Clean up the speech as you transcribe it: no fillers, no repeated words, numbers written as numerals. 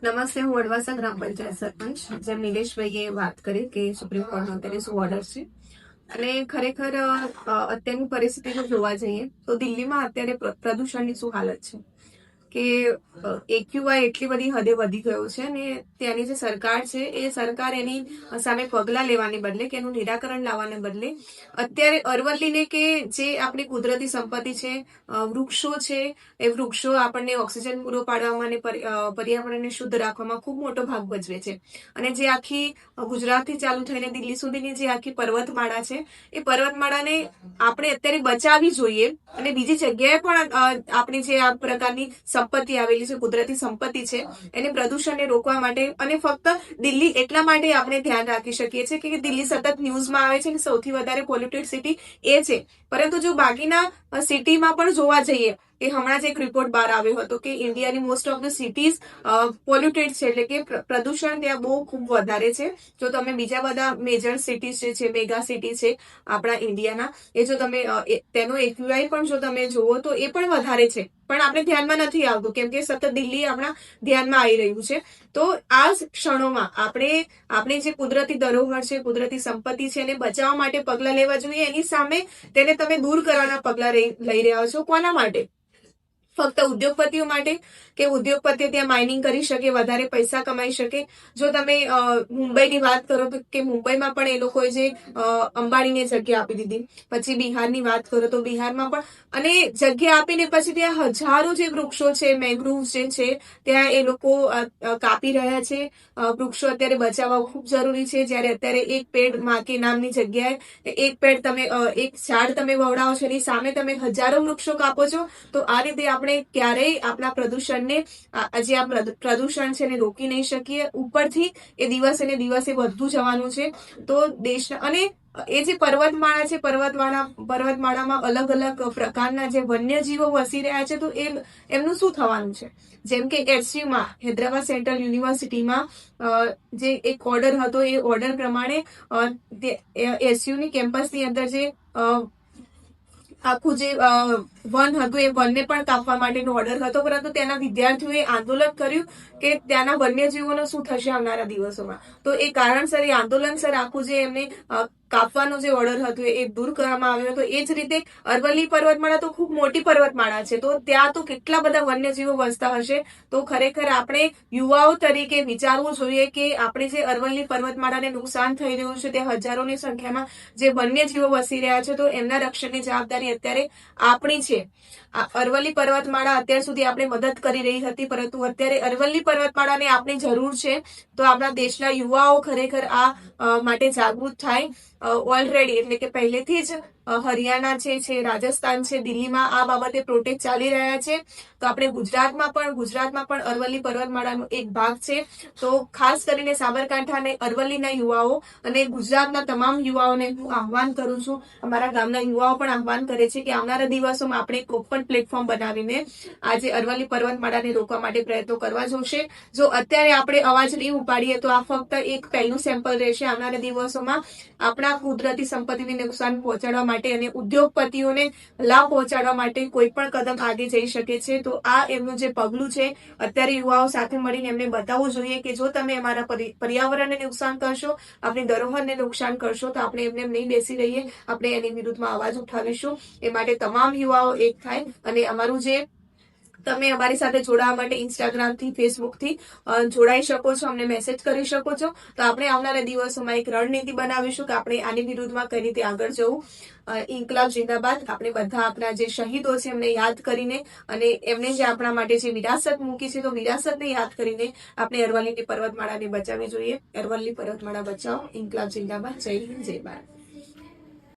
નમસ્તે, હું વડવાસા ગ્રામ પંચાયત સરપંચ. જેમ નિલેશભાઈએ વાત કરી કે સુપ્રીમ કોર્ટનો અત્યારે શું ઓર્ડર છે, અને ખરેખર અત્યારની પરિસ્થિતિ જો જોવા જઈએ તો દિલ્હીમાં અત્યારે પ્રદૂષણની શું હાલત છે કે એક્યુઆઈ એટલી બધી હદે વધી ગયો છે, અને ત્યાંની જે સરકાર છે એ સરકાર એની સામે પગલાં લેવાને બદલે કે એનું નિરાકરણ લાવવાને બદલે અત્યારે અરવલ્લીને કે જે આપણી કુદરતી સંપત્તિ છે, વૃક્ષો છે, એ વૃક્ષો આપણને ઓક્સિજન પૂરો પાડવામાં અને પર્યાવરણને શુદ્ધ રાખવામાં ખૂબ મોટો ભાગ ભજવે છે. અને જે આખી ગુજરાતથી ચાલુ થઈને દિલ્હી સુધીની જે આખી પર્વતમાળા છે, એ પર્વતમાળાને આપણે અત્યારે બચાવવી જોઈએ. અને બીજી જગ્યાએ પણ આપણી જે આ પ્રકારની સંપત્તિ આવેલી છે, કુદરતી સંપત્તિ છે, એને પ્રદૂષણને રોકવા માટે, અને ફક્ત દિલ્હી એટલા માટે આપણે ધ્યાન રાખી શકીએ છીએ કે દિલ્હી સતત ન્યૂઝમાં આવે છે કે સૌથી વધારે પોલ્યુટેડ સિટી એ છે. પરંતુ જો બાકીના સિટીમાં પણ જોવા જઈએ કે હમણાં જ એક રિપોર્ટ બહાર આવ્યો હતો કે ઇન્ડિયાની most of the cities polluted છે, એટલે કે પ્રદૂષણ ત્યાં બહુ ખૂબ વધારે છે. જો તમે બીજા બધા મેજર સિટીઝ જે છે, મેગા સિટી છે આપણા ઇન્ડિયાના, એ જો તમે તેનો એક્યુઆઈ પણ જો તમે જુઓ તો એ પણ વધારે છે, પણ આપણે ધ્યાનમાં નથી આવતું કેમ કે સતત દિલ્હી આપણા ધ્યાનમાં આવી રહ્યું છે. તો આ ક્ષણોમાં આપણે જે કુદરતી ધરોહર છે, કુદરતી સંપત્તિ છે, એને બચાવવા માટે પગલાં લેવા જોઈએ. એની સામે તેને તમે દૂર કરવાના પગલાં લઈ રહ્યા છો. કોના માટે? ફક્ત ઉદ્યોગપતિઓ માટે કે ઉદ્યોગપતિઓ ત્યાં માઇનિંગ કરી શકે, વધારે પૈસા કમાઈ શકે. જો તમે મુંબઈની વાત કરો તો કે મુંબઈમાં પણ એ લોકોએ જે અંબાણીને જગ્યા આપી દીધી. પછી બિહારની વાત કરો તો બિહારમાં પણ, અને જગ્યા આપીને પછી ત્યાં હજારો જે વૃક્ષો છે, મેંગ્રુવ્સ જે છે, ત્યાં એ લોકો કાપી રહ્યા છે. વૃક્ષો અત્યારે બચાવવા ખૂબ જરૂરી છે. જ્યારે અત્યારે એક પેડ માં કે નામની જગ્યાએ એક ઝાડ તમે વવડાવો છો, એની સામે તમે હજારો વૃક્ષો કાપો છો. તો આ રીતે આપણે ક્યારેય આપણા પ્રદૂષણને જે આ પ્રદૂષણ છે એને રોકી નહીં શકીએ. ઉપરથી એ દિવસે ને દિવસે વધતું જવાનું છે. તો દેશના, અને એ જે પર્વતમાળા છે, પર્વતમાળામાં અલગ અલગ પ્રકારના જે વન્યજીવો વસી રહ્યા છે, તો એમનું શું થવાનું છે? જેમ કે એસયુમાં, હૈદરાબાદ સેન્ટ્રલ યુનિવર્સિટીમાં જે એક ઓર્ડર હતો, એ ઓર્ડર પ્રમાણે એસયુની કેમ્પસની અંદર જે આખું જે વન હતું, એ વનને પણ કાપવા માટેનો ઓર્ડર હતો. પરંતુ ત્યાંના વિદ્યાર્થીઓએ આંદોલન કર્યું કે ત્યાંના વન્યજીવોનો શું થશે આવનારા દિવસોમાં. તો એ કારણસર, એ આંદોલનસર આખું જે એમને કાપવાનો જે ઓર્ડર હતો એ દૂર કરવામાં આવ્યો હતો. એ જ રીતે અરવલ્લી પર્વતમાળા તો ખૂબ મોટી પર્વતમાળા છે, તો ત્યાં તો કેટલા બધા વન્યજીવો વસતા હશે. તો ખરેખર આપણે યુવાઓ તરીકે વિચારવું જોઈએ કે આપણે જે અરવલ્લી પર્વતમાળાને નુકસાન થઈ રહ્યું છે, ત્યાં હજારોની સંખ્યામાં જે વન્યજીવો વસી રહ્યા છે, તો એમના રક્ષણની જવાબદારી અત્યારે આપણી છે. અરવલ્લી પર્વતમાળા અત્યાર સુધી આપણે મદદ કરી રહી હતી, પરંતુ અત્યારે અરવલ્લી પર્વતમાળાને આપણી જરૂર છે. તો આપણા દેશના યુવાઓ ખરેખર આ માટે જાગૃત થાય. ઓલરેડી, એટલે કે પહેલેથી જ હરિયાણા છે, રાજસ્થાન છે, દિલ્હીમાં આ બાબતે પ્રોટેસ્ટ ચાલી રહ્યા છે. તો આપણે ગુજરાતમાં પણ અરવલ્લી પર્વતમાળાનો એક ભાગ છે. તો ખાસ કરીને સાબરકાંઠા અને અરવલ્લીના યુવાઓ અને ગુજરાતના તમામ યુવાઓને હું આહવાન કરું છું, અમારા ગામના યુવાઓ પણ આહવાન કરે છે કે આવનારા દિવસોમાં આપણે એક ઓપન પ્લેટફોર્મ બનાવીને આજે અરવલ્લી પર્વતમાળાને રોકવા માટે પ્રયત્નો કરવા જોશે. જો અત્યારે આપણે અવાજ નહીં ઉપાડીએ તો આ ફક્ત એક પહેલું સેમ્પલ રહેશે. આવનારા દિવસોમાં આપણા કુદરતી સંપત્તિને નુકસાન પહોંચાડવા માટે અને ઉદ્યોગપતિઓને લાભ પહોંચાડવા માટે કોઈ પણ કદમ આગે જઈ શકે છે. તો આ એમનું જે પગલું છે, અત્યારે યુવાઓ સાથે મળીને એમને બતાવવું જોઈએ કે જો તમે અમારા પર્યાવરણને નુકસાન કરશો, આપણી ધરોહરને નુકસાન કરશો, તો આપણે એમને નહીં બેસી રહીએ, આપણે એની વિરુદ્ધમાં અવાજ ઉઠાવીશું. એ માટે તમામ યુવાઓ એક થાય અને અમારું જે તમે અમારી સાથે જોડાવા માટે ઇન્સ્ટાગ્રામથી, ફેસબુકથી જોડાઈ શકો છો, અમને મેસેજ કરી શકો છો. તો આપણે આવનારા દિવસોમાં એક રણનીતિ બનાવીશું કે આપણે આની વિરુદ્ધમાં કઈ રીતે આગળ જવું. ઇન્કલાબ જિંદાબાદ. આપણે બધા આપણા જે શહીદો છે એમને યાદ કરીને, અને એમને જે આપણા માટે જે વિરાસત મૂકી છે, તો વિરાસતને યાદ કરીને આપણે અરવલ્લીની પર્વતમાળાને બચાવવી જોઈએ. અરવલ્લી પર્વતમાળા બચાવો. ઇન્કલાબ જિંદાબાદ. જય હિન્દ, જય ભારત.